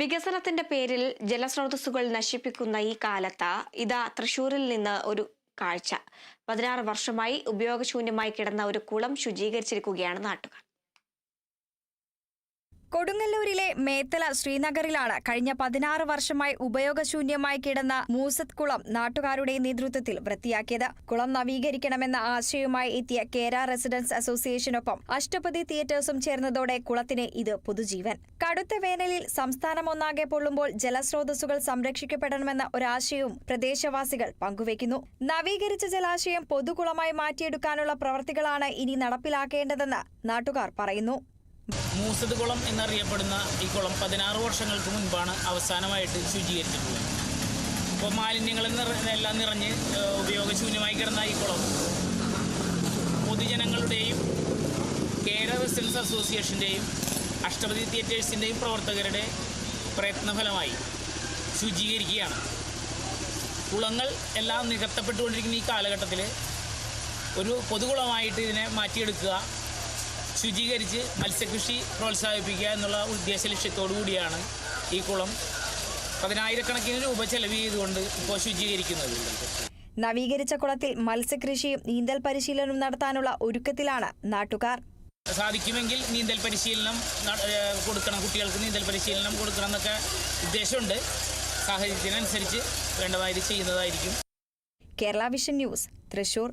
വികസനത്തിന്റെ പേരിൽ ജലസ്രോതസ്സുകൾ നശിപ്പിക്കുന്ന ഈ കാലത്ത് ഇതാ തൃശൂരിൽ നിന്ന് ഒരു കാഴ്ച. 16 വർഷമായി ഉപയോഗശൂന്യമായി കിടന്ന ഒരു കുളം ശുചീകരിച്ചിരിക്കുകയാണ് നാട്ടുകാർ. കൊടുങ്ങല്ലൂരിലെ മേത്തല ശ്രീനഗറിലാണ് കഴിഞ്ഞ 16 വർഷമായി ഉപയോഗശൂന്യമായി കിടന്ന മൂസത് കുളം നാട്ടുകാരുടെ നേതൃത്വത്തിൽ വൃത്തിയാക്കിയത്. കുളം നവീകരിക്കണമെന്ന ആശയവുമായി എത്തിയ കേര റെസിഡൻസ് അസോസിയേഷനൊപ്പം അഷ്ടപതി തിയേറ്റേഴ്സും ചേർന്നതോടെ കുളത്തിന് ഇത് പുതുജീവൻ. കടുത്ത വേനലിൽ സംസ്ഥാനമൊന്നാകെ പൊള്ളുമ്പോൾ ജലസ്രോതസ്സുകൾ സംരക്ഷിക്കപ്പെടണമെന്ന ഒരാശയവും പ്രദേശവാസികൾ പങ്കുവയ്ക്കുന്നു. നവീകരിച്ച ജലാശയം പൊതുകുളമായി മാറ്റിയെടുക്കാനുള്ള പ്രവൃത്തികളാണ് ഇനി നടപ്പിലാക്കേണ്ടതെന്ന് നാട്ടുകാർ പറയുന്നു. മൂസത് കുളം എന്നറിയപ്പെടുന്ന ഈ കുളം 16 വർഷങ്ങൾക്ക് മുൻപാണ് അവസാനമായിട്ട് ശുചീകരിച്ചിട്ടുള്ളത്. ഇപ്പോൾ മാലിന്യങ്ങളെല്ലാം നിറഞ്ഞ് ഉപയോഗശൂന്യമായി കിടന്ന ഈ കുളം പൊതുജനങ്ങളുടെയും കേര റെസിഡൻസ് അസോസിയേഷൻ്റെയും അഷ്ടപതി തിയേറ്റേഴ്സിൻ്റെയും പ്രവർത്തകരുടെ പ്രയത്നഫലമായി ശുചീകരിക്കുകയാണ്. കുളങ്ങൾ എല്ലാം നികത്തപ്പെട്ടുകൊണ്ടിരിക്കുന്ന ഈ കാലഘട്ടത്തിൽ ഒരു പൊതുകുളമായിട്ട് ഇതിനെ മാറ്റിയെടുക്കുക, ശുചീകരിച്ച് മത്സ്യകൃഷി പ്രോത്സാഹിപ്പിക്കുക എന്നുള്ള ഉദ്ദേശ ലക്ഷ്യത്തോടു കൂടിയാണ് ഈ കുളം 10,000-കണക്കിന് രൂപ ചെലവ് ചെയ്തുകൊണ്ട് ഇപ്പോൾ ശുചീകരിക്കുന്നത്. നവീകരിച്ച കുളത്തിൽ മത്സ്യകൃഷിയും നീന്തൽ പരിശീലനവും നടത്താനുള്ള ഒരുക്കത്തിലാണ് നാട്ടുകാർ. സാധിക്കുമെങ്കിൽ നീന്തൽ പരിശീലനം കൊടുക്കണം, കുട്ടികൾക്ക് നീന്തൽ പരിശീലനം കൊടുക്കണം എന്നൊക്കെ ഉദ്ദേശമുണ്ട്. സാഹചര്യത്തിനനുസരിച്ച് വേണ്ടമാതിരി ചെയ്യുന്നതായിരിക്കും. Kerala vision news, Thrissur.